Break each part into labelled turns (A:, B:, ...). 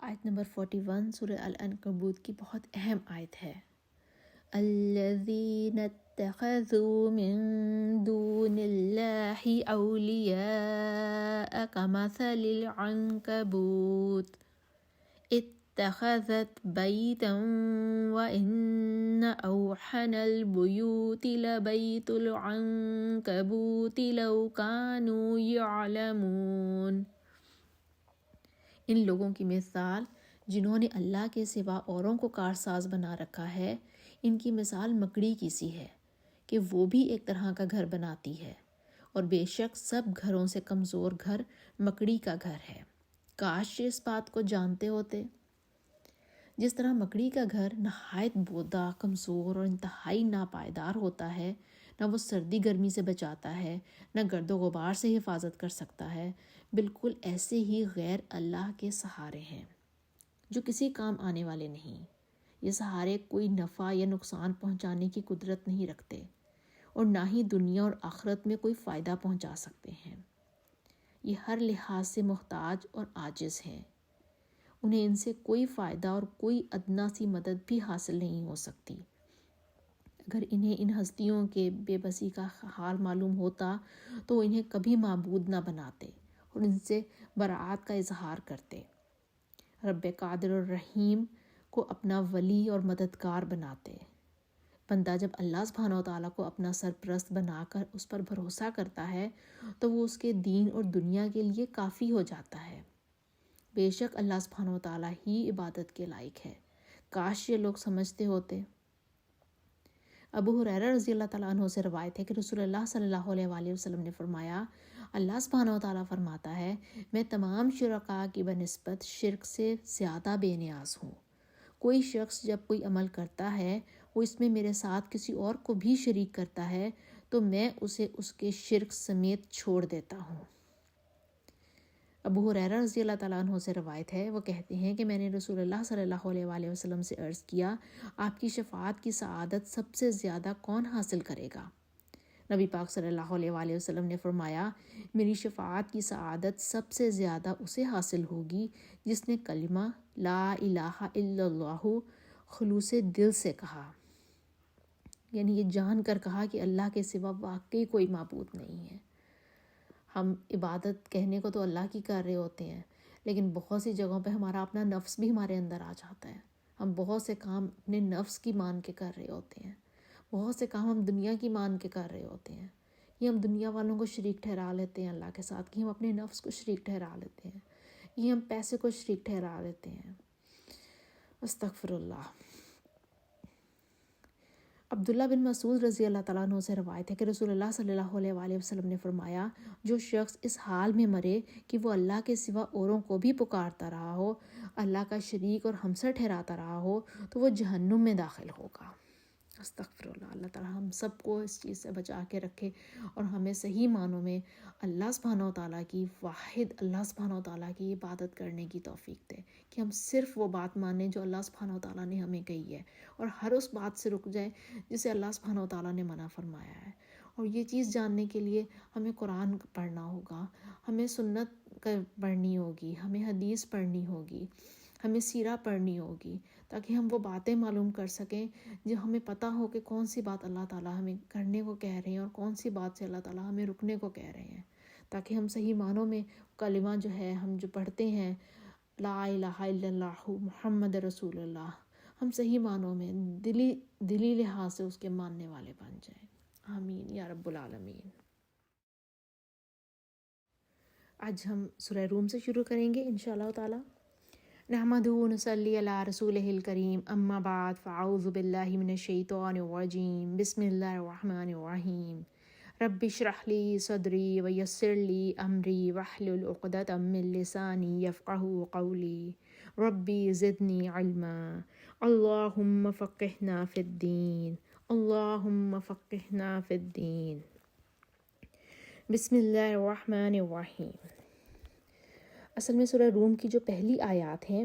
A: آیت نمبر 41 سورہ العنکبوت کی بہت اہم آیت ہے۔ الذین اتخذوا من دون اللہ اولیاء کمثل العنکبوت اتخذت بیتا وان اوحن البیوت لبیت العنکبوت لو کانوا یعلمون۔ ان لوگوں کی مثال جنہوں نے اللہ کے سوا اوروں کو کارساز بنا رکھا ہے، ان کی مثال مکڑی کی سی ہے کہ وہ بھی ایک طرح کا گھر بناتی ہے، اور بے شک سب گھروں سے کمزور گھر مکڑی کا گھر ہے۔ کاش اس بات کو جانتے ہوتے۔ جس طرح مکڑی کا گھر نہایت بودا، کمزور اور انتہائی ناپائیدار ہوتا ہے، نہ وہ سردی گرمی سے بچاتا ہے، نہ گرد و غبار سے حفاظت کر سکتا ہے، بالکل ایسے ہی غیر اللہ کے سہارے ہیں جو کسی کام آنے والے نہیں۔ یہ سہارے کوئی نفع یا نقصان پہنچانے کی قدرت نہیں رکھتے، اور نہ ہی دنیا اور آخرت میں کوئی فائدہ پہنچا سکتے ہیں۔ یہ ہر لحاظ سے محتاج اور عاجز ہیں، انہیں ان سے کوئی فائدہ اور کوئی ادنا سی مدد بھی حاصل نہیں ہو سکتی۔ اگر انہیں ان ہستیوں کے بے بسی کا حال معلوم ہوتا تو انہیں کبھی معبود نہ بناتے اور ان سے براعت کا اظہار کرتے۔ رب قادر اور رحیم کو اپنا ولی اور مددگار بناتے۔ بندہ جب اللہ سبحانہ و تعالیٰ کو اپنا سرپرست بنا کر اس پر بھروسہ کرتا ہے تو وہ اس کے دین اور دنیا کے لیے کافی ہو جاتا ہے۔ بے شک اللہ سبحانہ و تعالیٰ ہی عبادت کے لائق ہے۔ کاش یہ لوگ سمجھتے ہوتے۔ ابو ہریرہ رضی اللہ تعالیٰ عنہ سے روایت ہے کہ رسول اللہ صلی اللہ علیہ وآلہ وسلم نے فرمایا، اللہ سبحانہ و تعالیٰ فرماتا ہے، میں تمام شرکاء کی بنسبت شرک سے زیادہ بے نیاز ہوں۔ کوئی شخص جب کوئی عمل کرتا ہے، وہ اس میں میرے ساتھ کسی اور کو بھی شریک کرتا ہے تو میں اسے اس کے شرک سمیت چھوڑ دیتا ہوں۔ ابو ہریرہ رضی اللہ تعالیٰ عنہ سے روایت ہے، وہ کہتے ہیں کہ میں نے رسول اللہ صلی اللہ علیہ وآلہ وسلم سے عرض کیا، آپ کی شفاعت کی سعادت سب سے زیادہ کون حاصل کرے گا؟ نبی پاک صلی اللہ علیہ وآلہ وسلم نے فرمایا، میری شفاعت کی سعادت سب سے زیادہ اسے حاصل ہوگی جس نے کلمہ لا الہ الا اللہ خلوص دل سے کہا، یعنی یہ جان کر کہا کہ اللہ کے سوا واقعی کوئی معبود نہیں ہے۔ ہم عبادت کہنے کو تو اللہ کی کر رہے ہوتے ہیں، لیکن بہت سی جگہوں پہ ہمارا اپنا نفس بھی ہمارے اندر آ جاتا ہے۔ ہم بہت سے کام اپنے نفس کی مان کے کر رہے ہوتے ہیں، بہت سے کام ہم دنیا کی مان کے کر رہے ہوتے ہیں۔ یہ ہم دنیا والوں کو شریک ٹھہرا لیتے ہیں اللہ کے ساتھ، کہ ہم اپنے نفس کو شریک ٹھہرا لیتے ہیں، یہ ہم پیسے کو شریک ٹھہرا لیتے ہیں۔ استغفر اللہ۔ عبداللہ بن مسعود رضی اللہ تعالیٰ عنہ سے روایت ہے کہ رسول اللہ صلی اللہ علیہ وآلہ وسلم نے فرمایا، جو شخص اس حال میں مرے کہ وہ اللہ کے سوا اوروں کو بھی پکارتا رہا ہو، اللہ کا شریک اور ہمسر ٹھہراتا رہا ہو، تو وہ جہنم میں داخل ہوگا۔ استغفر اللہ۔ اللہ تعالیٰ ہم سب کو اس چیز سے بچا کے رکھے اور ہمیں صحیح معنوں میں اللہ سبحانہ و تعالیٰ کی، واحد اللہ سبحانہ و تعالیٰ کی عبادت کرنے کی توفیق دے، کہ ہم صرف وہ بات مانیں جو اللہ سبحانہ و تعالیٰ نے ہمیں کہی ہے، اور ہر اس بات سے رک جائیں جسے اللہ سبحانہ و تعالیٰ نے منع فرمایا ہے۔ اور یہ چیز جاننے کے لیے ہمیں قرآن پڑھنا ہوگا، ہمیں سنت پڑھنی ہوگی، ہمیں حدیث پڑھنی ہوگی، ہمیں سیرہ پڑھنی ہوگی، تاکہ ہم وہ باتیں معلوم کر سکیں جو ہمیں پتہ ہو کہ کون سی بات اللہ تعالیٰ ہمیں کرنے کو کہہ رہے ہیں اور کون سی بات سے اللہ تعالیٰ ہمیں رکنے کو کہہ رہے ہیں، تاکہ ہم صحیح معنوں میں کلمہ جو ہے ہم جو پڑھتے ہیں لا الہ الا اللہ محمد رسول اللہ، ہم صحیح معنوں میں دلی لحاظ سے اس کے ماننے والے بن جائیں۔ آمین یا رب العالمین۔ آج ہم سورہ روم سے شروع کریں گے انشاءاللہ تعالی۔ نحمدہ ونصلی علی رسولہ الکریم، اما بعد فاعوذ باللہ من الشیطان الرجیم، بسم اللہ الرحمن الرحیم۔ رب اشرح لی صدری ویسر لی امری واحلل عقدۃ من لسانی یفقہوا قولی، ربی زدنی علما، اللہم فقہنا فی الدین، اللہم فقہنا فی الدین۔ بسم اللہ الرحمن الرحیم۔ اصل میں سورہ روم کی جو پہلی آیات ہیں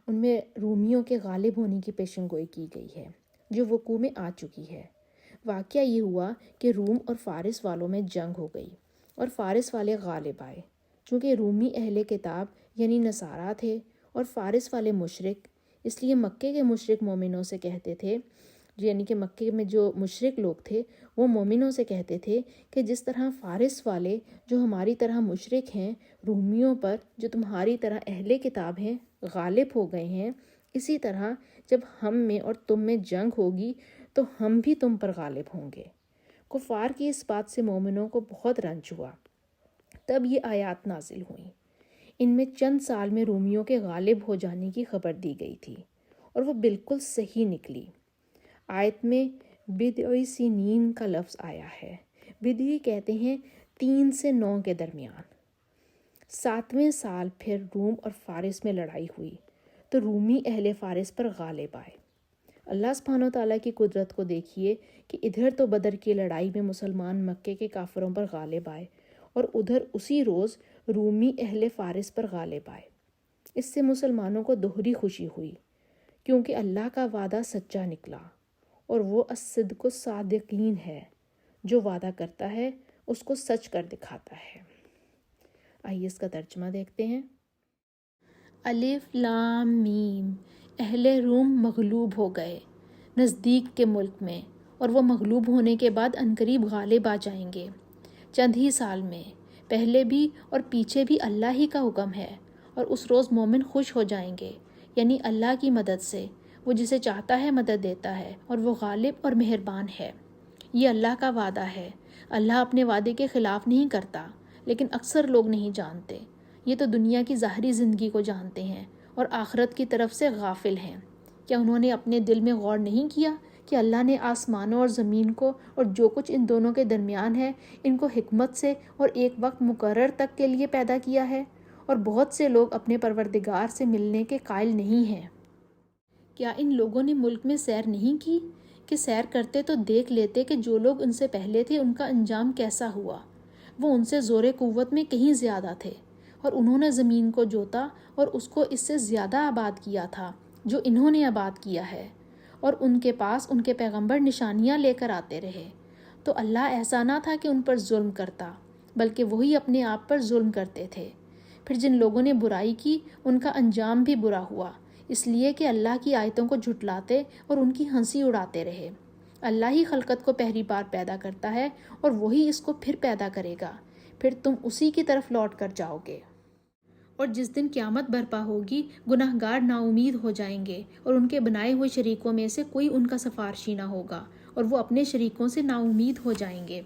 A: ان میں رومیوں کے غالب ہونے کی پیشن گوئی کی گئی ہے جو وقوع میں آ چکی ہے۔ واقعہ یہ ہوا کہ روم اور فارس والوں میں جنگ ہو گئی اور فارس والے غالب آئے۔ چونکہ رومی اہل کتاب یعنی نصارہ تھے اور فارس والے مشرک، اس لیے مکے کے مشرک مومنوں سے کہتے تھے، یعنی کہ مکے میں جو مشرک لوگ تھے وہ مومنوں سے کہتے تھے کہ جس طرح فارس والے جو ہماری طرح مشرک ہیں رومیوں پر جو تمہاری طرح اہل کتاب ہیں غالب ہو گئے ہیں، اسی طرح جب ہم میں اور تم میں جنگ ہوگی تو ہم بھی تم پر غالب ہوں گے۔ کفار کی اس بات سے مومنوں کو بہت رنج ہوا۔ تب یہ آیات نازل ہوئیں۔ ان میں چند سال میں رومیوں کے غالب ہو جانے کی خبر دی گئی تھی، اور وہ بالکل صحیح نکلی۔ آیت میں بضع سنین کا لفظ آیا ہے۔ بضع کہتے ہیں 3 سے 9 کے درمیان۔ 7ویں سال پھر روم اور فارس میں لڑائی ہوئی تو رومی اہل فارس پر غالب آئے۔ اللہ سبحانہ و تعالیٰ کی قدرت کو دیکھیے کہ ادھر تو بدر کی لڑائی میں مسلمان مکے کے کافروں پر غالب آئے اور ادھر اسی روز رومی اہل فارس پر غالب آئے۔ اس سے مسلمانوں کو دوہری خوشی ہوئی، کیونکہ اللہ کا وعدہ سچا نکلا، اور وہ الصدق الصادقین ہے، جو وعدہ کرتا ہے اس کو سچ کر دکھاتا ہے۔ آئیے اس کا ترجمہ دیکھتے ہیں۔ الف لام میم، اہل روم مغلوب ہو گئے نزدیک کے ملک میں، اور وہ مغلوب ہونے کے بعد عنقریب غالب آ جائیں گے چند ہی سال میں۔ پہلے بھی اور پیچھے بھی اللہ ہی کا حکم ہے، اور اس روز مومن خوش ہو جائیں گے، یعنی اللہ کی مدد سے۔ وہ جسے چاہتا ہے مدد دیتا ہے، اور وہ غالب اور مہربان ہے۔ یہ اللہ کا وعدہ ہے۔ اللہ اپنے وعدے کے خلاف نہیں کرتا، لیکن اکثر لوگ نہیں جانتے۔ یہ تو دنیا کی ظاہری زندگی کو جانتے ہیں اور آخرت کی طرف سے غافل ہیں۔ کیا انہوں نے اپنے دل میں غور نہیں کیا کہ اللہ نے آسمانوں اور زمین کو اور جو کچھ ان دونوں کے درمیان ہے ان کو حکمت سے اور ایک وقت مقرر تک کے لیے پیدا کیا ہے؟ اور بہت سے لوگ اپنے پروردگار سے ملنے کے قائل نہیں ہیں۔ کیا ان لوگوں نے ملک میں سیر نہیں کی کہ سیر کرتے تو دیکھ لیتے کہ جو لوگ ان سے پہلے تھے ان کا انجام کیسا ہوا؟ وہ ان سے زور قوت میں کہیں زیادہ تھے، اور انہوں نے زمین کو جوتا اور اس کو اس سے زیادہ آباد کیا تھا جو انہوں نے آباد کیا ہے، اور ان کے پاس ان کے پیغمبر نشانیاں لے کر آتے رہے۔ تو اللہ ایسا نہ تھا کہ ان پر ظلم کرتا، بلکہ وہی اپنے آپ پر ظلم کرتے تھے۔ پھر جن لوگوں نے برائی کی ان کا انجام بھی برا ہوا، اس لیے کہ اللہ کی آیتوں کو جھٹلاتے اور ان کی ہنسی اڑاتے رہے۔ اللہ ہی خلقت کو پہلی بار پیدا کرتا ہے اور وہی اس کو پھر پیدا کرے گا، پھر تم اسی کی طرف لوٹ کر جاؤ گے۔ اور جس دن قیامت برپا ہوگی گناہ گار نا امید ہو جائیں گے، اور ان کے بنائے ہوئے شریکوں میں سے کوئی ان کا سفارشی نہ ہوگا، اور وہ اپنے شریکوں سے نا امید ہو جائیں گے۔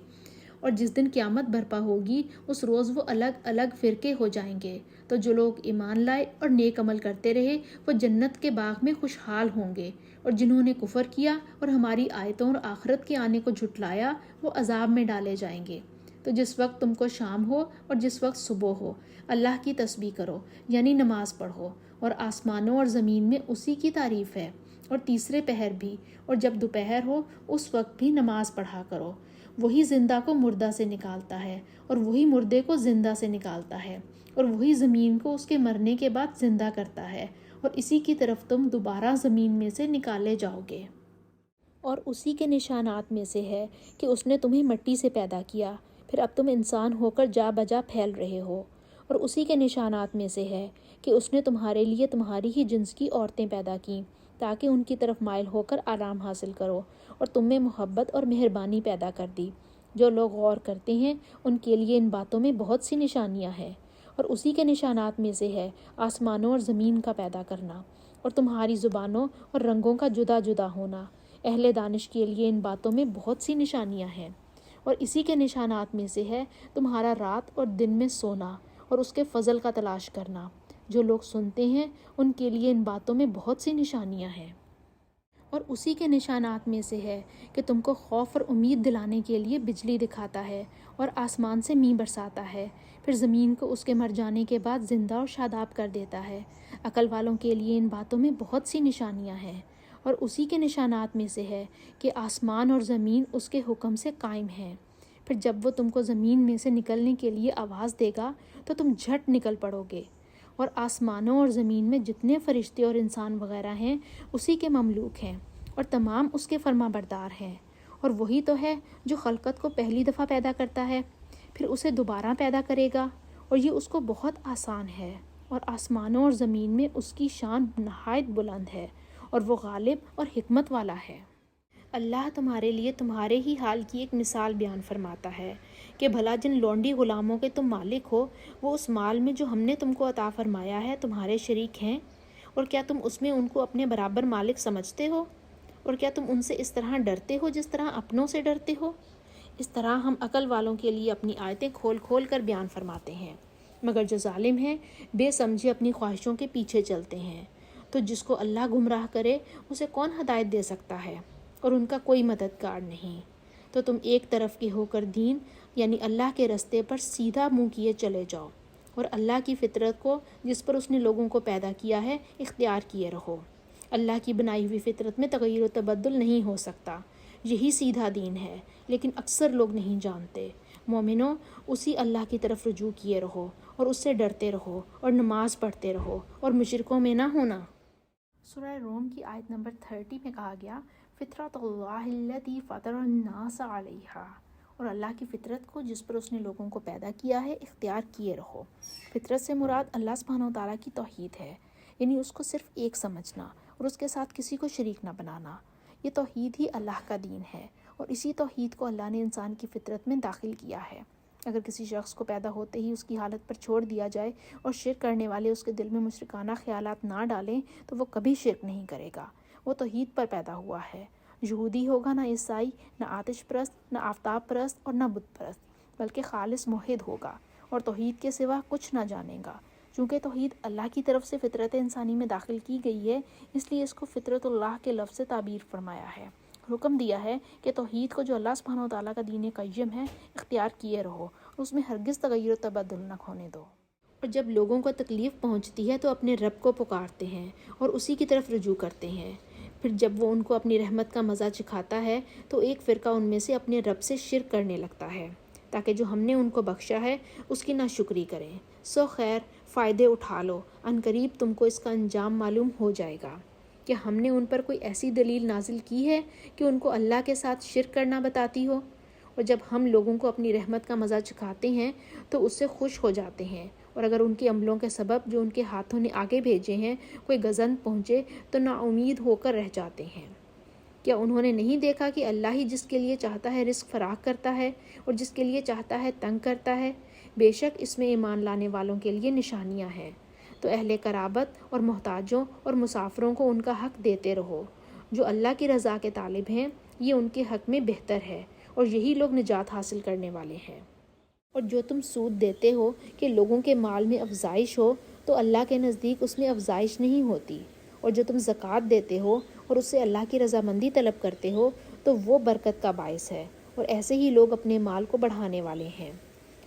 A: اور جس دن قیامت برپا ہوگی اس روز وہ الگ الگ فرقے ہو جائیں گے، تو جو لوگ ایمان لائے اور نیک عمل کرتے رہے وہ جنت کے باغ میں خوشحال ہوں گے، اور جنہوں نے کفر کیا اور ہماری آیتوں اور آخرت کے آنے کو جھٹلایا وہ عذاب میں ڈالے جائیں گے۔ تو جس وقت تم کو شام ہو اور جس وقت صبح ہو اللہ کی تسبیح کرو، یعنی نماز پڑھو، اور آسمانوں اور زمین میں اسی کی تعریف ہے، اور تیسرے پہر بھی، اور جب دوپہر ہو اس وقت بھی نماز پڑھا کرو۔ وہی زندہ کو مردہ سے نکالتا ہے اور وہی مردے کو زندہ سے نکالتا ہے، اور وہی زمین کو اس کے مرنے کے بعد زندہ کرتا ہے، اور اسی کی طرف تم دوبارہ زمین میں سے نکالے جاؤ گے۔ اور اسی کے نشانات میں سے ہے کہ اس نے تمہیں مٹی سے پیدا کیا، پھر اب تم انسان ہو کر جا بجا پھیل رہے ہو۔ اور اسی کے نشانات میں سے ہے کہ اس نے تمہارے لیے تمہاری ہی جنس کی عورتیں پیدا کیں تاکہ ان کی طرف مائل ہو کر آرام حاصل کرو، اور تم میں محبت اور مہربانی پیدا کر دی۔ جو لوگ غور کرتے ہیں ان کے لیے ان باتوں میں بہت سی نشانیاں ہیں۔ اور اسی کے نشانات میں سے ہے آسمانوں اور زمین کا پیدا کرنا، اور تمہاری زبانوں اور رنگوں کا جدا جدا ہونا۔ اہل دانش کے لیے ان باتوں میں بہت سی نشانیاں ہیں۔ اور اسی کے نشانات میں سے ہے تمہارا رات اور دن میں سونا اور اس کے فضل کا تلاش کرنا۔ جو لوگ سنتے ہیں ان کے لیے ان باتوں میں بہت سی نشانیاں ہیں۔ اور اسی کے نشانات میں سے ہے کہ تم کو خوف اور امید دلانے کے لیے بجلی دکھاتا ہے اور آسمان سے مینہ برساتا ہے، پھر زمین کو اس کے مر جانے کے بعد زندہ اور شاداب کر دیتا ہے۔ عقل والوں کے لیے ان باتوں میں بہت سی نشانیاں ہیں۔ اور اسی کے نشانات میں سے ہے کہ آسمان اور زمین اس کے حکم سے قائم ہیں۔ پھر جب وہ تم کو زمین میں سے نکلنے کے لیے آواز دے گا تو تم جھٹ نکل پڑو گے۔ اور آسمانوں اور زمین میں جتنے فرشتے اور انسان وغیرہ ہیں اسی کے مملوک ہیں، اور تمام اس کے فرما بردار ہیں۔ اور وہی تو ہے جو خلقت کو پہلی دفعہ پیدا کرتا ہے، پھر اسے دوبارہ پیدا کرے گا، اور یہ اس کو بہت آسان ہے، اور آسمانوں اور زمین میں اس کی شان نہایت بلند ہے اور وہ غالب اور حکمت والا ہے۔ اللہ تمہارے لیے تمہارے ہی حال کی ایک مثال بیان فرماتا ہے کہ بھلا جن لونڈی غلاموں کے تم مالک ہو وہ اس مال میں جو ہم نے تم کو عطا فرمایا ہے تمہارے شریک ہیں، اور کیا تم اس میں ان کو اپنے برابر مالک سمجھتے ہو؟ اور کیا تم ان سے اس طرح ڈرتے ہو جس طرح اپنوں سے ڈرتے ہو؟ اس طرح ہم عقل والوں کے لیے اپنی آیتیں کھول کھول کر بیان فرماتے ہیں، مگر جو ظالم ہیں بے سمجھے اپنی خواہشوں کے پیچھے چلتے ہیں۔ تو جس کو اللہ گمراہ کرے اسے کون ہدایت دے سکتا ہے، اور ان کا کوئی مددگار نہیں۔ تو تم ایک طرف کے ہو کر دین یعنی اللہ کے رستے پر سیدھا منہ کیے چلے جاؤ، اور اللہ کی فطرت کو جس پر اس نے لوگوں کو پیدا کیا ہے اختیار کیے رہو۔ اللہ کی بنائی ہوئی فطرت میں تغیر و تبدل نہیں ہو سکتا، یہی سیدھا دین ہے، لیکن اکثر لوگ نہیں جانتے۔ مومنوں، اسی اللہ کی طرف رجوع کیے رہو اور اس سے ڈرتے رہو اور نماز پڑھتے رہو اور مشرکوں میں نہ ہونا۔ سورہ روم کی آیت نمبر 30 میں کہا گیا فطرت اللہ التی فطر الناس علیہا، اور اللہ کی فطرت کو جس پر اس نے لوگوں کو پیدا کیا ہے اختیار کیے رہو۔ فطرت سے مراد اللہ سبحانہ وتعالیٰ کی توحید ہے، یعنی اس کو صرف ایک سمجھنا اور اس کے ساتھ کسی کو شریک نہ بنانا۔ یہ توحید ہی اللہ کا دین ہے، اور اسی توحید کو اللہ نے انسان کی فطرت میں داخل کیا ہے۔ اگر کسی شخص کو پیدا ہوتے ہی اس کی حالت پر چھوڑ دیا جائے اور شرک کرنے والے اس کے دل میں مشرکانہ خیالات نہ ڈالیں تو وہ کبھی شرک نہیں کرے گا۔ وہ توحید پر پیدا ہوا ہے۔ یہودی ہوگا، نہ عیسائی، نہ آتش پرست، نہ آفتاب پرست اور نہ بت پرست، بلکہ خالص موحد ہوگا اور توحید کے سوا کچھ نہ جانے گا۔ چونکہ توحید اللہ کی طرف سے فطرت انسانی میں داخل کی گئی ہے، اس لیے اس کو فطرت اللہ کے لفظ سے تعبیر فرمایا ہے، حکم دیا ہے کہ توحید کو جو اللہ سبحانہ وتعالیٰ کا دین قیم ہے اختیار کیے رہو اور اس میں ہرگز تغیر و تبدل نہ ہونے دو۔ اور جب لوگوں کو تکلیف پہنچتی ہے تو اپنے رب کو پکارتے ہیں اور اسی کی طرف رجوع کرتے ہیں۔ پھر جب وہ ان کو اپنی رحمت کا مزہ چکھاتا ہے تو ایک فرقہ ان میں سے اپنے رب سے شرک کرنے لگتا ہے تاکہ جو ہم نے ان کو بخشا ہے اس کی ناشکری کریں۔ سو خیر، فائدے اٹھا لو، عنقریب تم کو اس کا انجام معلوم ہو جائے گا۔ کہ ہم نے ان پر کوئی ایسی دلیل نازل کی ہے کہ ان کو اللہ کے ساتھ شرک کرنا بتاتی ہو؟ اور جب ہم لوگوں کو اپنی رحمت کا مزہ چکھاتے ہیں تو اس سے خوش ہو جاتے ہیں، اور اگر ان کے عملوں کے سبب جو ان کے ہاتھوں نے آگے بھیجے ہیں کوئی گزند پہنچے تو نا امید ہو کر رہ جاتے ہیں۔ کیا انہوں نے نہیں دیکھا کہ اللہ ہی جس کے لیے چاہتا ہے رزق فراخ کرتا ہے اور جس کے لیے چاہتا ہے تنگ کرتا ہے؟ بے شک اس میں ایمان لانے والوں کے لیے نشانیاں ہیں۔ تو اہل قرابت اور محتاجوں اور مسافروں کو ان کا حق دیتے رہو۔ جو اللہ کی رضا کے طالب ہیں یہ ان کے حق میں بہتر ہے، اور یہی لوگ نجات حاصل کرنے والے ہیں۔ اور جو تم سود دیتے ہو کہ لوگوں کے مال میں افزائش ہو تو اللہ کے نزدیک اس میں افزائش نہیں ہوتی، اور جو تم زکوٰۃ دیتے ہو اور اس سے اللہ کی رضامندی طلب کرتے ہو تو وہ برکت کا باعث ہے، اور ایسے ہی لوگ اپنے مال کو بڑھانے والے ہیں۔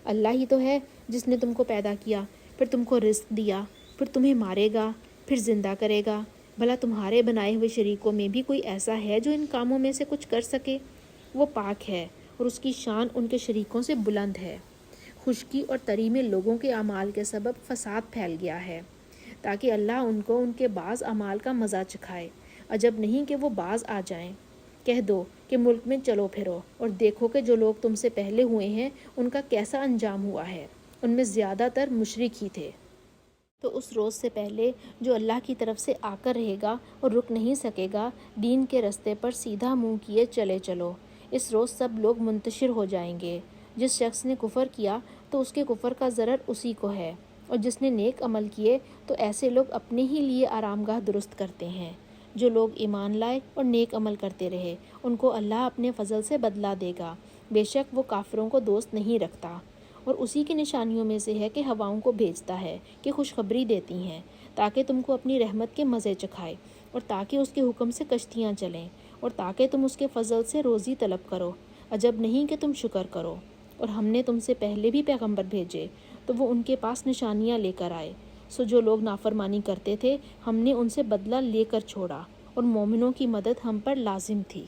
A: اللہ ہی تو ہے جس نے تم کو پیدا کیا، پھر تم کو رزق دیا، پھر تمہیں مارے گا، پھر زندہ کرے گا۔ بھلا تمہارے بنائے ہوئے شریکوں میں بھی کوئی ایسا ہے جو ان کاموں میں سے کچھ کر سکے؟ وہ پاک ہے اور اس کی شان ان کے شریکوں سے بلند ہے۔ خشکی اور تری میں لوگوں کے اعمال کے سبب فساد پھیل گیا ہے تاکہ اللہ ان کو ان کے بعض اعمال کا مزہ چکھائے۔ عجب نہیں کہ وہ باز آ جائیں۔ کہہ دو کہ ملک میں چلو پھرو اور دیکھو کہ جو لوگ تم سے پہلے ہوئے ہیں ان کا کیسا انجام ہوا ہے، ان میں زیادہ تر مشرک ہی تھے۔ تو اس روز سے پہلے جو اللہ کی طرف سے آ کر رہے گا اور رک نہیں سکے گا، دین کے رستے پر سیدھا منہ کیے چلے چلو۔ اس روز سب لوگ منتشر ہو جائیں گے۔ جس شخص نے کفر کیا تو اس کے کفر کا ضرر اسی کو ہے، اور جس نے نیک عمل کیے تو ایسے لوگ اپنے ہی لیے آرام گاہ درست کرتے ہیں۔ جو لوگ ایمان لائے اور نیک عمل کرتے رہے ان کو اللہ اپنے فضل سے بدلہ دے گا، بے شک وہ کافروں کو دوست نہیں رکھتا۔ اور اسی کی نشانیوں میں سے ہے کہ ہواؤں کو بھیجتا ہے کہ خوشخبری دیتی ہیں تاکہ تم کو اپنی رحمت کے مزے چکھائے، اور تاکہ اس کے حکم سے کشتیاں چلیں، اور تاکہ تم اس کے فضل سے روزی طلب کرو۔ عجب نہیں کہ تم شکر کرو۔ اور ہم نے تم سے پہلے بھی پیغمبر بھیجے تو وہ ان کے پاس نشانیاں لے کر آئے، سو جو لوگ نافرمانی کرتے تھے ہم نے ان سے بدلہ لے کر چھوڑا، اور مومنوں کی مدد ہم پر لازم تھی۔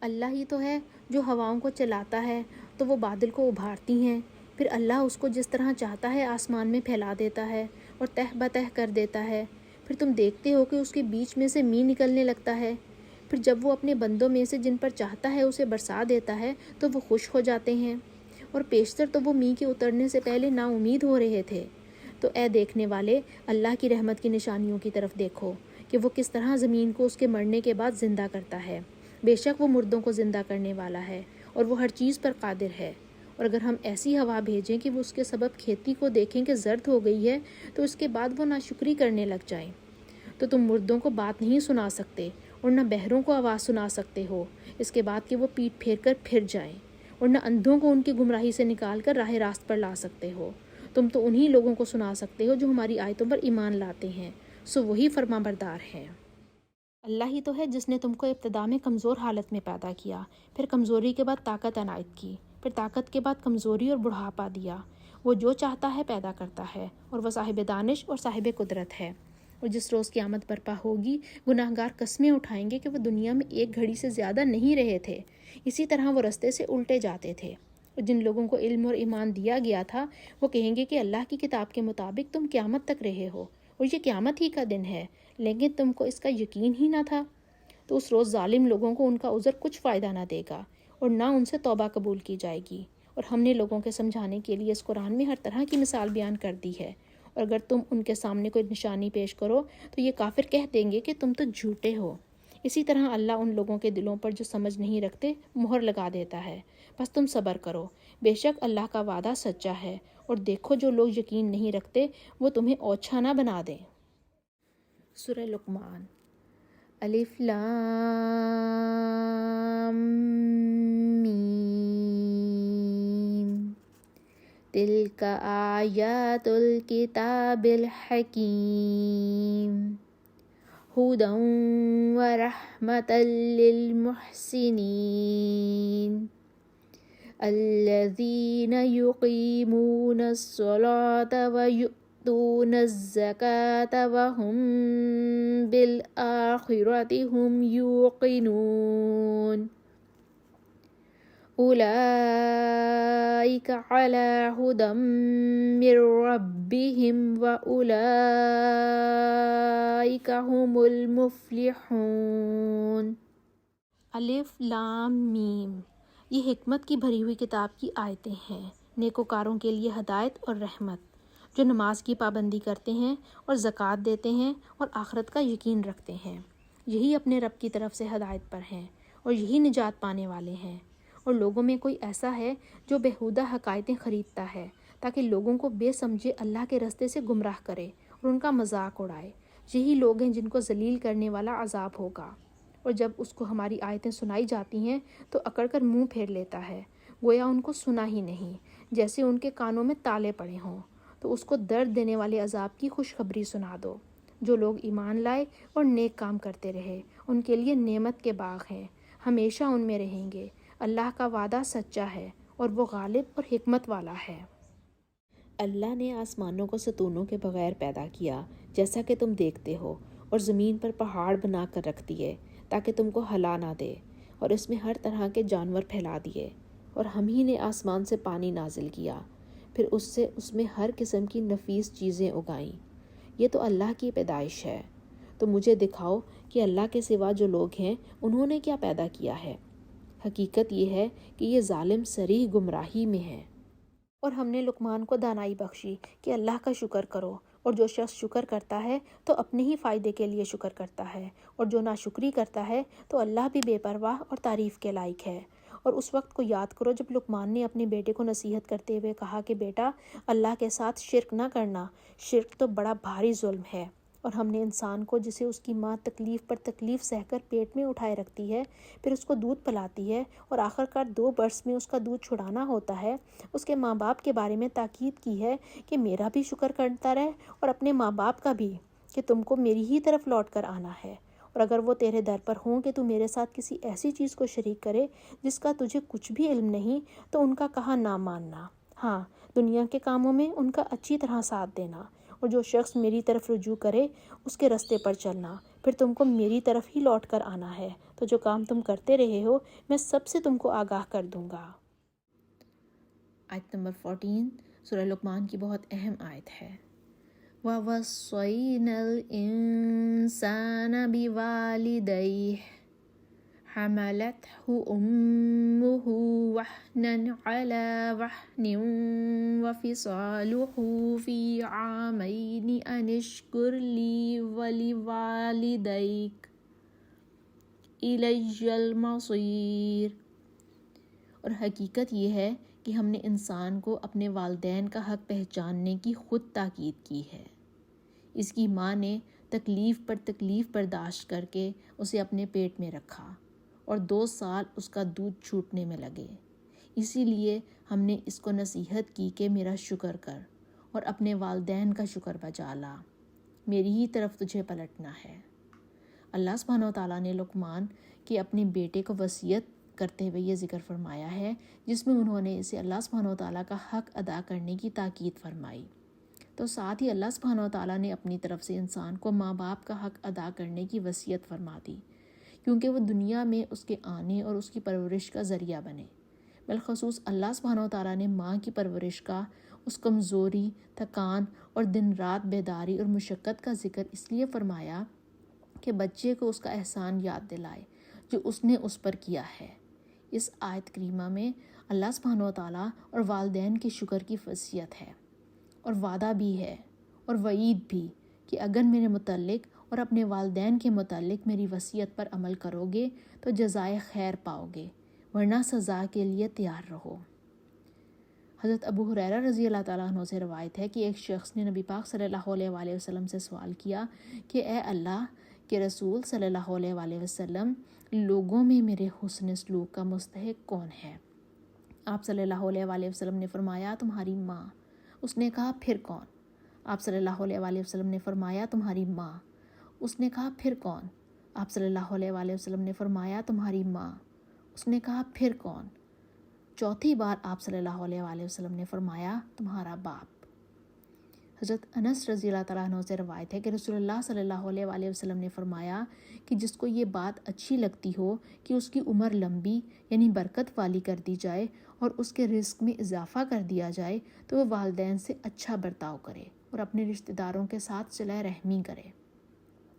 A: اللہ ہی تو ہے جو ہواؤں کو چلاتا ہے تو وہ بادل کو ابھارتی ہیں، پھر اللہ اس کو جس طرح چاہتا ہے آسمان میں پھیلا دیتا ہے اور تہ بتہ کر دیتا ہے۔ پھر تم دیکھتے ہو کہ اس کے بیچ میں سے مینہ نکلنے لگتا ہے۔ پھر جب وہ اپنے بندوں میں سے جن پر چاہتا ہے اسے برسا دیتا ہے تو وہ خوش ہو جاتے ہیں، اور پیشتر تو وہ مینہ کے اترنے سے پہلے نا امید ہو رہے تھے، تو اے دیکھنے والے، اللہ کی رحمت کی نشانیوں کی طرف دیکھو کہ وہ کس طرح زمین کو اس کے مرنے کے بعد زندہ کرتا ہے۔ بے شک وہ مردوں کو زندہ کرنے والا ہے اور وہ ہر چیز پر قادر ہے۔ اور اگر ہم ایسی ہوا بھیجیں کہ وہ اس کے سبب کھیتی کو دیکھیں کہ زرد ہو گئی ہے تو اس کے بعد وہ ناشکری کرنے لگ جائیں، تو تم مردوں کو بات نہیں سنا سکتے اور نہ بہروں کو آواز سنا سکتے ہو اس کے بعد کہ وہ پیٹ پھیر کر پھر جائیں، اور نہ اندھوں کو ان کی گمراہی سے نکال کر راہ راست پر لا سکتے ہو۔ تم تو انہی لوگوں کو سنا سکتے ہو جو ہماری آیتوں پر ایمان لاتے ہیں، سو وہی فرما بردار ہے۔ اللہ ہی تو ہے جس نے تم کو ابتدا میں کمزور حالت میں پیدا کیا، پھر کمزوری کے بعد طاقت عنایت کی، پھر طاقت کے بعد کمزوری اور بڑھاپا دیا۔ وہ جو چاہتا ہے پیدا کرتا ہے، اور وہ صاحب دانش اور صاحب قدرت ہے۔ اور جس روز قیامت برپا ہوگی، گناہ گار قسمیں اٹھائیں گے کہ وہ دنیا میں ایک گھڑی سے زیادہ نہیں رہے تھے، اسی طرح وہ رستے سے الٹے جاتے تھے۔ اور جن لوگوں کو علم اور ایمان دیا گیا تھا وہ کہیں گے کہ اللہ کی کتاب کے مطابق تم قیامت تک رہے ہو اور یہ قیامت ہی کا دن ہے، لیکن تم کو اس کا یقین ہی نہ تھا۔ تو اس روز ظالم لوگوں کو ان کا عذر کچھ فائدہ نہ دے گا اور نہ ان سے توبہ قبول کی جائے گی۔ اور ہم نے لوگوں کے سمجھانے کے لیے اس قرآن میں ہر طرح کی مثال بیان کر دی ہے، اور اگر تم ان کے سامنے کوئی نشانی پیش کرو تو یہ کافر کہہ دیں گے کہ تم تو جھوٹے ہو۔ اسی طرح اللہ ان لوگوں کے دلوں پر جو سمجھ نہیں رکھتے مہر لگا دیتا ہے۔ بس تم صبر کرو، بے شک اللہ کا وعدہ سچا ہے، اور دیکھو جو لوگ یقین نہیں رکھتے وہ تمہیں اوچھا نہ بنا دیں۔ سورہ لقمان۔ الف لام میم، تلک آیات الکتاب الحکیم، ہدی ورحمۃ للمحسنین، الذین یقیمون الصلاۃ ویؤتون الزکاۃ وہم بالآخرۃ ہم یوقنون، اولئک علی ھدی من ربہم واولئک ھم المفلحون۔ الف لام میم، یہ حکمت کی بھری ہوئی کتاب کی آیتیں ہیں، نیکوکاروں کے لیے ہدایت اور رحمت، جو نماز کی پابندی کرتے ہیں اور زکوٰۃ دیتے ہیں اور آخرت کا یقین رکھتے ہیں، یہی اپنے رب کی طرف سے ہدایت پر ہیں اور یہی نجات پانے والے ہیں۔ اور لوگوں میں کوئی ایسا ہے جو بیہودہ حقائقیں خریدتا ہے تاکہ لوگوں کو بے سمجھے اللہ کے رستے سے گمراہ کرے اور ان کا مذاق اڑائے، یہی لوگ ہیں جن کو ذلیل کرنے والا عذاب ہوگا۔ اور جب اس کو ہماری آیتیں سنائی جاتی ہیں تو اکڑ کر منہ پھیر لیتا ہے، گویا ان کو سنا ہی نہیں، جیسے ان کے کانوں میں تالے پڑے ہوں۔ تو اس کو درد دینے والے عذاب کی خوشخبری سنا دو۔ جو لوگ ایمان لائے اور نیک کام کرتے رہے ان کے لیے نعمت کے باغ ہیں، ہمیشہ ان میں رہیں گے۔ اللہ کا وعدہ سچا ہے اور وہ غالب اور حکمت والا ہے۔ اللہ نے آسمانوں کو ستونوں کے بغیر پیدا کیا جیسا کہ تم دیکھتے ہو، اور زمین پر پہاڑ بنا کر رکھ دیے تاکہ تم کو ہلا نہ دے، اور اس میں ہر طرح کے جانور پھیلا دیے۔ اور ہم ہی نے آسمان سے پانی نازل کیا، پھر اس میں ہر قسم کی نفیس چیزیں اگائیں۔ یہ تو اللہ کی پیدائش ہے۔ تو مجھے دکھاؤ کہ اللہ کے سوا جو لوگ ہیں انہوں نے کیا پیدا کیا ہے۔ حقیقت یہ ہے کہ یہ ظالم صریح گمراہی میں ہے۔ اور ہم نے لقمان کو دانائی بخشی کہ اللہ کا شکر کرو، اور جو شخص شکر کرتا ہے تو اپنے ہی فائدے کے لیے شکر کرتا ہے، اور جو ناشکری کرتا ہے تو اللہ بھی بے پرواہ اور تعریف کے لائق ہے۔ اور اس وقت کو یاد کرو جب لقمان نے اپنے بیٹے کو نصیحت کرتے ہوئے کہا کہ بیٹا، اللہ کے ساتھ شرک نہ کرنا، شرک تو بڑا بھاری ظلم ہے۔ اور ہم نے انسان کو جسے اس کی ماں تکلیف پر تکلیف سہ کر پیٹ میں اٹھائے رکھتی ہے، پھر اس کو دودھ پلاتی ہے اور آخرکار 2 برس میں اس کا دودھ چھڑانا ہوتا ہے، اس کے ماں باپ کے بارے میں تاکید کی ہے کہ میرا بھی شکر کرتا رہے اور اپنے ماں باپ کا بھی، کہ تم کو میری ہی طرف لوٹ کر آنا ہے۔ اور اگر وہ تیرے در پر ہوں کہ تو میرے ساتھ کسی ایسی چیز کو شریک کرے جس کا تجھے کچھ بھی علم نہیں، تو ان کا کہا نہ ماننا، ہاں دنیا کے کاموں میں ان کا اچھی طرح ساتھ دینا، اور جو شخص میری طرف رجوع کرے اس کے رستے پر چلنا، پھر تم کو میری طرف ہی لوٹ کر آنا ہے، تو جو کام تم کرتے رہے ہو میں سب سے تم کو آگاہ کر دوں گا۔ آیت نمبر 14 سورہ لقمان کی بہت اہم آیت ہے۔ وَوَصَّيْنَا الْإِنسَانَ بِوَالِدَيْهِ حملته أمه وهنا على وهن وفصاله في عامين أن اشكر لي ولوالديك إلي المصير۔ اور حقیقت یہ ہے کہ ہم نے انسان کو اپنے والدین کا حق پہچاننے کی خود تاکید کی ہے۔ اس کی ماں نے تکلیف پر تکلیف برداشت کر کے اسے اپنے پیٹ میں رکھا اور 2 سال اس کا دودھ چھوٹنے میں لگے۔ اسی لیے ہم نے اس کو نصیحت کی کہ میرا شکر کر اور اپنے والدین کا شکر بجا لا، میری ہی طرف تجھے پلٹنا ہے۔ اللہ سبحانہ و تعالیٰ نے لقمان کے اپنے بیٹے کو وصیت کرتے ہوئے یہ ذکر فرمایا ہے، جس میں انہوں نے اسے اللہ سبحانہ و تعالیٰ کا حق ادا کرنے کی تاکید فرمائی۔ تو ساتھ ہی اللہ سبحانہ و تعالیٰ نے اپنی طرف سے انسان کو ماں باپ کا حق ادا کرنے کی وصیت فرما دی، کیونکہ وہ دنیا میں اس کے آنے اور اس کی پرورش کا ذریعہ بنے۔ بالخصوص اللہ سبحانہ و تعالیٰ نے ماں کی پرورش کا، اس کمزوری، تھکان اور دن رات بیداری اور مشقت کا ذکر اس لیے فرمایا کہ بچے کو اس کا احسان یاد دلائے جو اس نے اس پر کیا ہے۔ اس آیت کریمہ میں اللہ سبحانہ و تعالیٰ اور والدین کے شکر کی وصیت ہے، اور وعدہ بھی ہے اور وعید بھی کہ اگر میرے متعلق اور اپنے والدین کے متعلق میری وصیت پر عمل کرو گے تو جزائے خیر پاؤ گے، ورنہ سزا کے لیے تیار رہو۔ حضرت ابو ہریرہ رضی اللہ تعالیٰ عنہ سے روایت ہے کہ ایک شخص نے نبی پاک صلی اللہ علیہ وآلہ وسلم سے سوال کیا کہ اے اللہ کے رسول صلی اللہ علیہ وآلہ وسلم، لوگوں میں میرے حسن سلوک کا مستحق کون ہے؟ آپ صلی اللہ علیہ وآلہ وسلم نے فرمایا تمہاری ماں۔ اس نے کہا پھر کون؟ آپ صلی اللہ علیہ وآلہ وسلم نے فرمایا تمہاری ماں۔ اس نے کہا پھر کون؟ آپ صلی اللہ علیہ وآلہ وسلم نے فرمایا تمہاری ماں۔ اس نے کہا پھر کون؟ چوتھی بار آپ صلی اللہ علیہ وآلہ وسلم نے فرمایا تمہارا باپ۔ حضرت انس رضی اللہ تعالیٰ عنہ سے روایت ہے کہ رسول اللہ صلی اللہ علیہ وآلہ وسلم نے فرمایا کہ جس کو یہ بات اچھی لگتی ہو کہ اس کی عمر لمبی یعنی برکت والی کر دی جائے اور اس کے رزق میں اضافہ کر دیا جائے تو وہ والدین سے اچھا برتاؤ کرے اور اپنے رشتہ داروں کے ساتھ صلہ رحمی کرے۔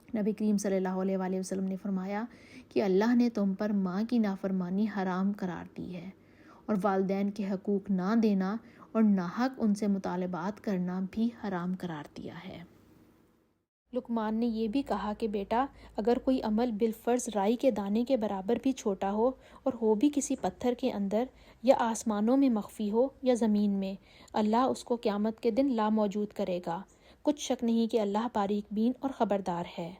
A: نبی کریم صلی اللہ علیہ وآلہ وسلم نے فرمایا کہ اللہ نے تم پر ماں کی نافرمانی حرام قرار دی ہے، اور والدین کے حقوق نہ دینا اور ناحق ان سے مطالبات کرنا بھی حرام قرار دیا ہے۔ لقمان نے یہ بھی کہا کہ بیٹا، اگر کوئی عمل بالفرض رائی کے دانے کے برابر بھی چھوٹا ہو اور ہو بھی کسی پتھر کے اندر یا آسمانوں میں مخفی ہو یا زمین میں، اللہ اس کو قیامت کے دن لا موجود کرے گا۔ کچھ شک نہیں کہ اللہ باریک بین اور خبردار ہے۔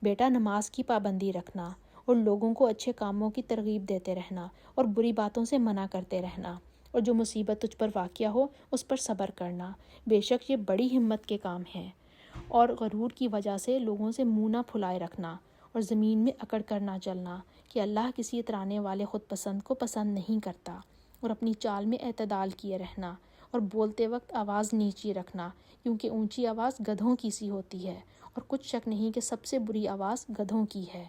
A: بیٹا، نماز کی پابندی رکھنا اور لوگوں کو اچھے کاموں کی ترغیب دیتے رہنا اور بری باتوں سے منع کرتے رہنا، اور جو مصیبت تجھ پر واقع ہو اس پر صبر کرنا، بے شک یہ بڑی ہمت کے کام ہیں۔ اور غرور کی وجہ سے لوگوں سے منہ نہ پھلائے رکھنا اور زمین میں اکڑ کر نہ چلنا، کہ اللہ کسی اترانے والے خود پسند کو پسند نہیں کرتا، اور اپنی چال میں اعتدال کیے رہنا، اور بولتے وقت آواز نیچی رکھنا، کیونکہ اونچی آواز گدھوں کی سی ہوتی ہے، اور کچھ شک نہیں کہ سب سے بری آواز گدھوں کی ہے۔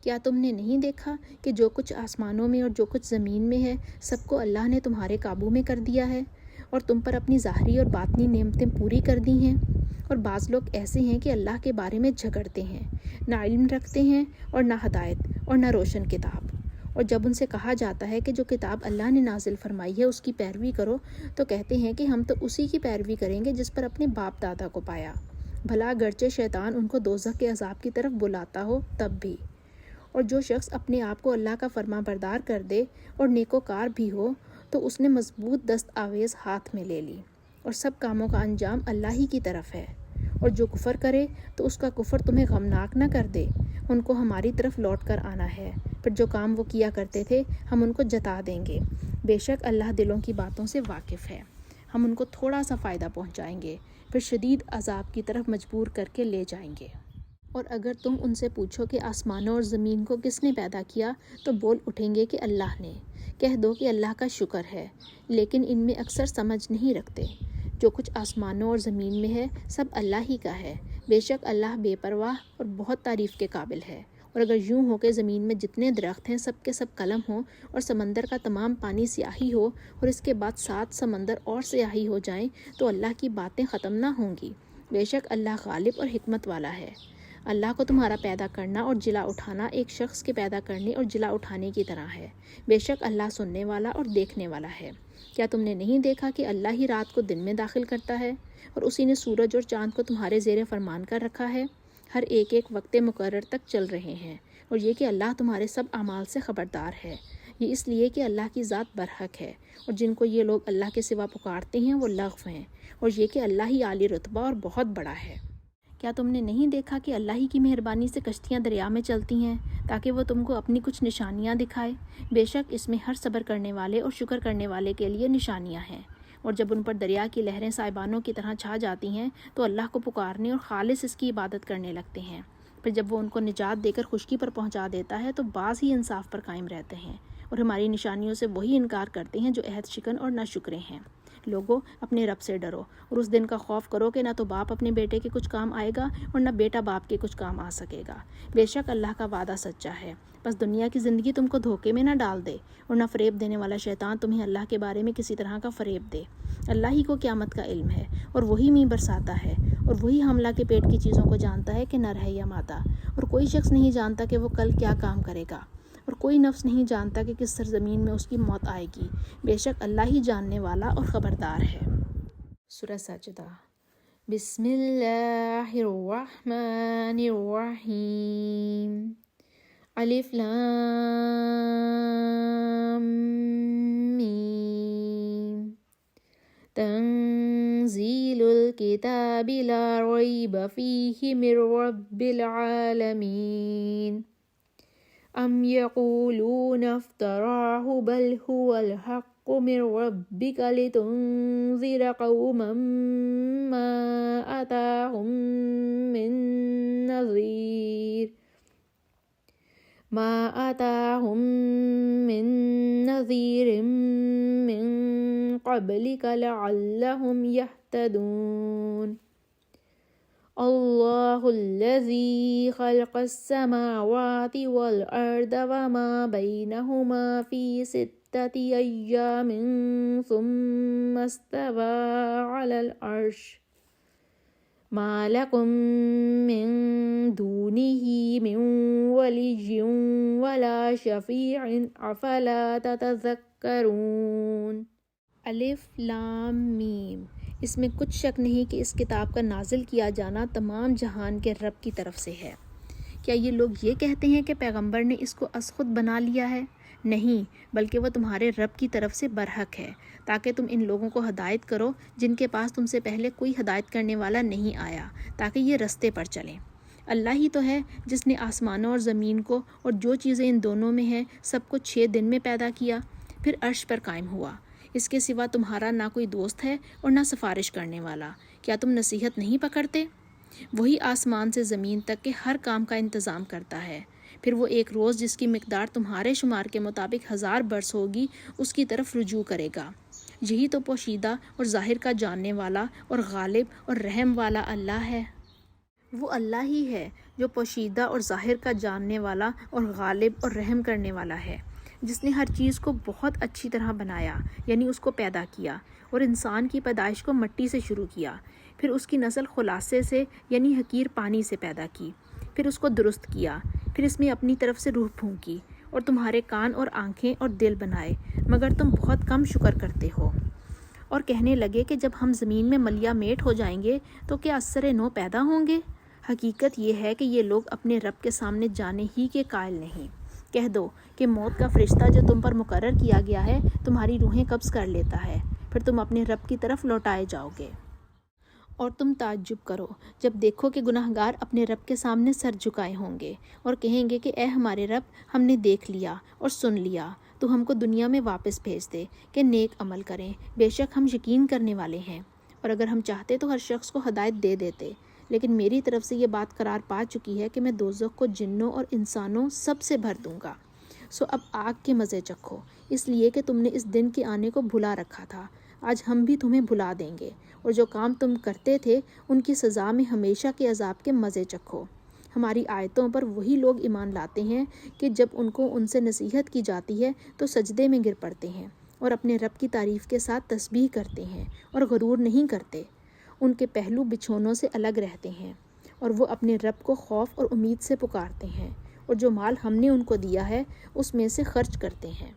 A: کیا تم نے نہیں دیکھا کہ جو کچھ آسمانوں میں اور جو کچھ زمین میں ہے سب کو اللہ نے تمہارے قابو میں کر دیا ہے، اور تم پر اپنی ظاہری اور باطنی نعمتیں پوری کر دی ہیں؟ اور بعض لوگ ایسے ہیں کہ اللہ کے بارے میں جھگڑتے ہیں، نہ علم رکھتے ہیں اور نہ ہدایت اور نہ روشن کتاب، اور جب ان سے کہا جاتا ہے کہ جو کتاب اللہ نے نازل فرمائی ہے اس کی پیروی کرو تو کہتے ہیں کہ ہم تو اسی کی پیروی کریں گے جس پر اپنے باپ دادا کو پایا، بھلا اگرچہ شیطان ان کو دوزخ کے عذاب کی طرف بلاتا ہو تب بھی۔ اور جو شخص اپنے آپ کو اللہ کا فرما بردار کر دے اور نیکوکار بھی ہو تو اس نے مضبوط دست آویز ہاتھ میں لے لی، اور سب کاموں کا انجام اللہ ہی کی طرف ہے۔ اور جو کفر کرے تو اس کا کفر تمہیں غمناک نہ کر دے، ان کو ہماری طرف لوٹ کر آنا ہے، پھر جو کام وہ کیا کرتے تھے ہم ان کو جتا دیں گے۔ بے شک اللہ دلوں کی باتوں سے واقف ہے، ہم ان کو تھوڑا سا فائدہ پہنچائیں گے، پھر شدید عذاب کی طرف مجبور کر کے لے جائیں گے۔ اور اگر تم ان سے پوچھو کہ آسمانوں اور زمین کو کس نے پیدا کیا تو بول اٹھیں گے کہ اللہ نے۔ کہہ دو کہ اللہ کا شکر ہے، لیکن ان میں اکثر سمجھ نہیں رکھتے۔ جو کچھ آسمانوں اور زمین میں ہے سب اللہ ہی کا ہے، بے شک اللہ بے پرواہ اور بہت تعریف کے قابل ہے۔ اور اگر یوں ہو کہ زمین میں جتنے درخت ہیں سب کے سب قلم ہوں اور سمندر کا تمام پانی سیاہی ہو اور اس کے بعد 7 سمندر اور سیاہی ہو جائیں تو اللہ کی باتیں ختم نہ ہوں گی۔ بے شک اللہ غالب اور حکمت والا ہے۔ اللہ کو تمہارا پیدا کرنا اور جلا اٹھانا ایک شخص کے پیدا کرنے اور جلا اٹھانے کی طرح ہے۔ بے شک اللہ سننے والا اور دیکھنے والا ہے۔ کیا تم نے نہیں دیکھا کہ اللہ ہی رات کو دن میں داخل کرتا ہے اور اسی نے سورج اور چاند کو تمہارے زیر فرمان کر رکھا ہے؟ ہر ایک وقت مقرر تک چل رہے ہیں، اور یہ کہ اللہ تمہارے سب اعمال سے خبردار ہے۔ یہ اس لیے کہ اللہ کی ذات برحق ہے، اور جن کو یہ لوگ اللہ کے سوا پکارتے ہیں وہ لغو ہیں، اور یہ کہ اللہ ہی عالی رتبہ اور بہت بڑا ہے۔ کیا تم نے نہیں دیکھا کہ اللہ ہی کی مہربانی سے کشتیاں دریا میں چلتی ہیں تاکہ وہ تم کو اپنی کچھ نشانیاں دکھائے؟ بے شک اس میں ہر صبر کرنے والے اور شکر کرنے والے کے لیے نشانیاں ہیں۔ اور جب ان پر دریا کی لہریں سائبانوں کی طرح چھا جاتی ہیں تو اللہ کو پکارنے اور خالص اس کی عبادت کرنے لگتے ہیں۔ پھر جب وہ ان کو نجات دے کر خشکی پر پہنچا دیتا ہے تو بعض ہی انصاف پر قائم رہتے ہیں، اور ہماری نشانیوں سے وہی انکار کرتے ہیں جو عہد شکن اور ناشکرے ہیں۔ لوگو، اپنے رب سے ڈرو اور اس دن کا خوف کرو کہ نہ تو باپ اپنے بیٹے کے کچھ کام آئے گا اور نہ بیٹا باپ کے کچھ کام آ سکے گا۔ بے شک اللہ کا وعدہ سچا ہے۔ بس دنیا کی زندگی تم کو دھوکے میں نہ ڈال دے، اور نہ فریب دینے والا شیطان تمہیں اللہ کے بارے میں کسی طرح کا فریب دے۔ اللہ ہی کو قیامت کا علم ہے، اور وہی مینہ برساتا ہے، اور وہی حاملہ کے پیٹ کی چیزوں کو جانتا ہے کہ نر ہے یا مادہ، اور کوئی شخص نہیں جانتا کہ وہ کل کیا کام کرے گا، اور کوئی نفس نہیں جانتا کہ کس سرزمین میں اس کی موت آئے گی۔ بے شک اللہ ہی جاننے والا اور خبردار ہے۔ سورہ سجدہ۔ بسم اللہ الرحمن الرحیم۔ الف لام میم۔ تنزیل الکتاب لا ریب فیہ من رب العالمین۔ ام یقولون افتراہ بل هو الحق من ربک لتنذر قوما ما آتاہم من نذیر من قبلک لعلہم یہتدون۔ اللہ الذی خلق السماوات والارض وما بینہما فی ستۃ ایام ثم استوى علی العرش ما لکم من دونہ من ولی ولا شفیع افلا تتذکرون۔ الف لام میم۔ اس میں کچھ شک نہیں کہ اس کتاب کا نازل کیا جانا تمام جہان کے رب کی طرف سے ہے۔ کیا یہ لوگ یہ کہتے ہیں کہ پیغمبر نے اس کو از خود بنا لیا ہے؟ نہیں، بلکہ وہ تمہارے رب کی طرف سے برحق ہے، تاکہ تم ان لوگوں کو ہدایت کرو جن کے پاس تم سے پہلے کوئی ہدایت کرنے والا نہیں آیا، تاکہ یہ رستے پر چلیں۔ اللہ ہی تو ہے جس نے آسمانوں اور زمین کو اور جو چیزیں ان دونوں میں ہیں سب کو 6 دن میں پیدا کیا، پھر عرش پر قائم ہوا۔ اس کے سوا تمہارا نہ کوئی دوست ہے اور نہ سفارش کرنے والا۔ کیا تم نصیحت نہیں پکڑتے؟ وہی آسمان سے زمین تک کے ہر کام کا انتظام کرتا ہے، پھر وہ ایک روز جس کی مقدار تمہارے شمار کے مطابق 1000 برس ہوگی اس کی طرف رجوع کرے گا۔ یہی تو پوشیدہ اور ظاہر کا جاننے والا اور غالب اور رحم والا اللہ ہے۔ وہ اللہ ہی ہے جو پوشیدہ اور ظاہر کا جاننے والا اور غالب اور رحم کرنے والا ہے، جس نے ہر چیز کو بہت اچھی طرح بنایا، یعنی اس کو پیدا کیا، اور انسان کی پیدائش کو مٹی سے شروع کیا، پھر اس کی نسل خلاصے سے یعنی حقیر پانی سے پیدا کی، پھر اس کو درست کیا، پھر اس میں اپنی طرف سے روح پھونکی، اور تمہارے کان اور آنکھیں اور دل بنائے، مگر تم بہت کم شکر کرتے ہو۔ اور کہنے لگے کہ جب ہم زمین میں ملیا میٹ ہو جائیں گے تو کیا از سر نو پیدا ہوں گے؟ حقیقت یہ ہے کہ یہ لوگ اپنے رب کے سامنے جانے ہی کے قائل نہیں۔ کہہ دو کہ موت کا فرشتہ جو تم پر مقرر کیا گیا ہے تمہاری روحیں قبض کر لیتا ہے، پھر تم اپنے رب کی طرف لوٹائے جاؤ گے۔ اور تم تعجب کرو جب دیکھو کہ گناہگار اپنے رب کے سامنے سر جھکائے ہوں گے اور کہیں گے کہ اے ہمارے رب، ہم نے دیکھ لیا اور سن لیا، تو ہم کو دنیا میں واپس بھیج دے کہ نیک عمل کریں، بے شک ہم یقین کرنے والے ہیں۔ اور اگر ہم چاہتے تو ہر شخص کو ہدایت دے دیتے، لیکن میری طرف سے یہ بات قرار پا چکی ہے کہ میں دوزخ کو جنوں اور انسانوں سب سے بھر دوں گا۔ سو اب آگ کے مزے چکھو، اس لیے کہ تم نے اس دن کے آنے کو بھلا رکھا تھا۔ آج ہم بھی تمہیں بھلا دیں گے، اور جو کام تم کرتے تھے ان کی سزا میں ہمیشہ کے عذاب کے مزے چکھو۔ ہماری آیتوں پر وہی لوگ ایمان لاتے ہیں کہ جب ان کو ان سے نصیحت کی جاتی ہے تو سجدے میں گر پڑتے ہیں اور اپنے رب کی تعریف کے ساتھ تسبیح کرتے ہیں اور غرور نہیں کرتے۔ ان کے پہلو بچھونوں سے الگ رہتے ہیں، اور وہ اپنے رب کو خوف اور امید سے پکارتے ہیں، اور جو مال ہم نے ان کو دیا ہے اس میں سے خرچ کرتے ہیں۔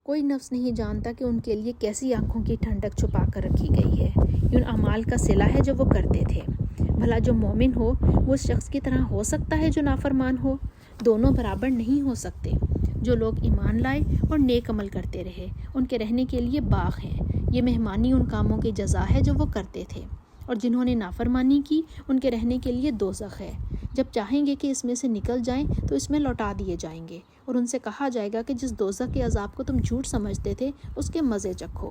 A: کوئی نفس نہیں جانتا کہ ان کے لیے کیسی آنکھوں کی ٹھنڈک چھپا کر رکھی گئی ہے، یہ ان اعمال کا صلہ ہے جو وہ کرتے تھے۔ بھلا جو مومن ہو وہ اس شخص کی طرح ہو سکتا ہے جو نافرمان ہو؟ دونوں برابر نہیں ہو سکتے۔ جو لوگ ایمان لائے اور نیک عمل کرتے رہے ان کے رہنے کے لیے باغ ہیں، یہ مہمانی ان کاموں کی جزا ہے جو وہ کرتے تھے، اور جنہوں نے نافرمانی کی ان کے رہنے کے لیے دوزخ ہے، جب چاہیں گے کہ اس میں سے نکل جائیں تو اس میں لوٹا دیے جائیں گے، اور ان سے کہا جائے گا کہ جس دوزخ کے عذاب کو تم جھوٹ سمجھتے تھے اس کے مزے چکھو،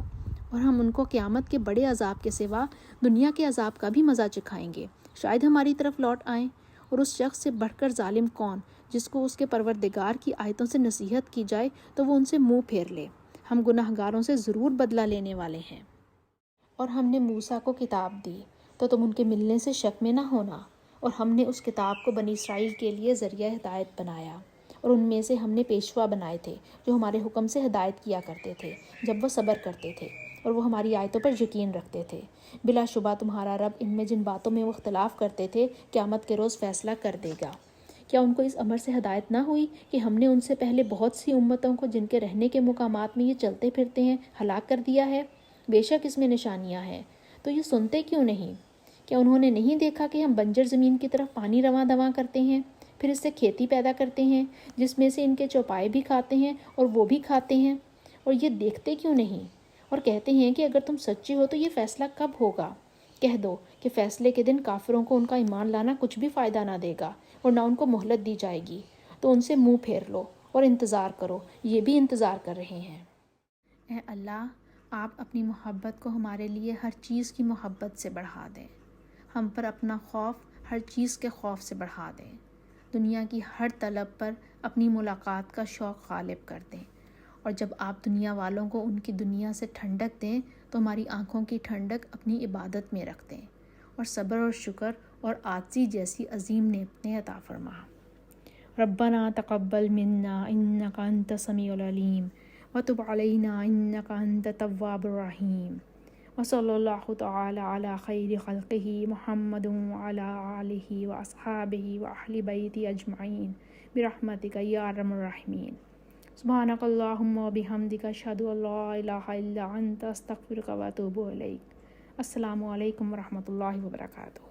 A: اور ہم ان کو قیامت کے بڑے عذاب کے سوا دنیا کے عذاب کا بھی مزہ چکھائیں گے، شاید ہماری طرف لوٹ آئیں۔ اور اس شخص سے بڑھ کر ظالم کون جس کو اس کے پروردگار کی آیتوں سے نصیحت کی جائے تو وہ ان سے منہ پھیر لے۔ ہم گناہ گاروں سے ضرور بدلہ لینے والے ہیں۔ اور ہم نے موسیٰ کو کتاب دی تو تم ان کے ملنے سے شک میں نہ ہونا، اور ہم نے اس کتاب کو بنی اسرائیل کے لیے ذریعہ ہدایت بنایا، اور ان میں سے ہم نے پیشوا بنائے تھے جو ہمارے حکم سے ہدایت کیا کرتے تھے جب وہ صبر کرتے تھے، اور وہ ہماری آیتوں پر یقین رکھتے تھے۔ بلا شبہ تمہارا رب ان میں جن باتوں میں وہ اختلاف کرتے تھے قیامت کے روز فیصلہ کر دے گا۔ کیا ان کو اس امر سے ہدایت نہ ہوئی کہ ہم نے ان سے پہلے بہت سی امتوں کو جن کے رہنے کے مقامات میں یہ چلتے پھرتے ہیں ہلاک کر دیا ہے؟ بے شک اس میں نشانیاں ہیں، تو یہ سنتے کیوں نہیں؟ کیا انہوں نے نہیں دیکھا کہ ہم بنجر زمین کی طرف پانی رواں دواں کرتے ہیں، پھر اس سے کھیتی پیدا کرتے ہیں جس میں سے ان کے چوپائے بھی کھاتے ہیں اور وہ بھی کھاتے ہیں، اور یہ دیکھتے کیوں نہیں؟ اور کہتے ہیں کہ اگر تم سچے ہو تو یہ فیصلہ کب ہوگا؟ کہہ دو کہ فیصلے کے دن کافروں کو ان کا ایمان لانا کچھ بھی فائدہ نہ دے گا اور نہ ان کو مہلت دی جائے گی، تو ان سے منہ پھیر لو اور انتظار کرو، یہ بھی انتظار کر رہے ہیں۔ اے اللہ، آپ اپنی محبت کو ہمارے لیے ہر چیز کی محبت سے بڑھا دیں، ہم پر اپنا خوف ہر چیز کے خوف سے بڑھا دیں، دنیا کی ہر طلب پر اپنی ملاقات کا شوق غالب کر دیں، اور جب آپ دنیا والوں کو ان کی دنیا سے ٹھنڈک دیں تو ہماری آنکھوں کی ٹھنڈک اپنی عبادت میں رکھ دیں، اور صبر اور شکر اور عاجزی جیسی عظیم نعمتیں عطا فرما۔ ربنا تقبل منا انک انت السمیع العلیم وتب علینا انک انت التواب الرحیم، وصلی اللہ تعالی علی خیر خلقہ محمد وعلی آلہ واصحابہ واہل بیتہ اجمعین برحمتک یا ارحم الراحمین۔ سبحانک اللہم وبحمدک اشہد ان لا الہ الا انت استغفرک واتوب الیک۔ السلام علیکم ورحمۃ اللہ وبرکاتہ۔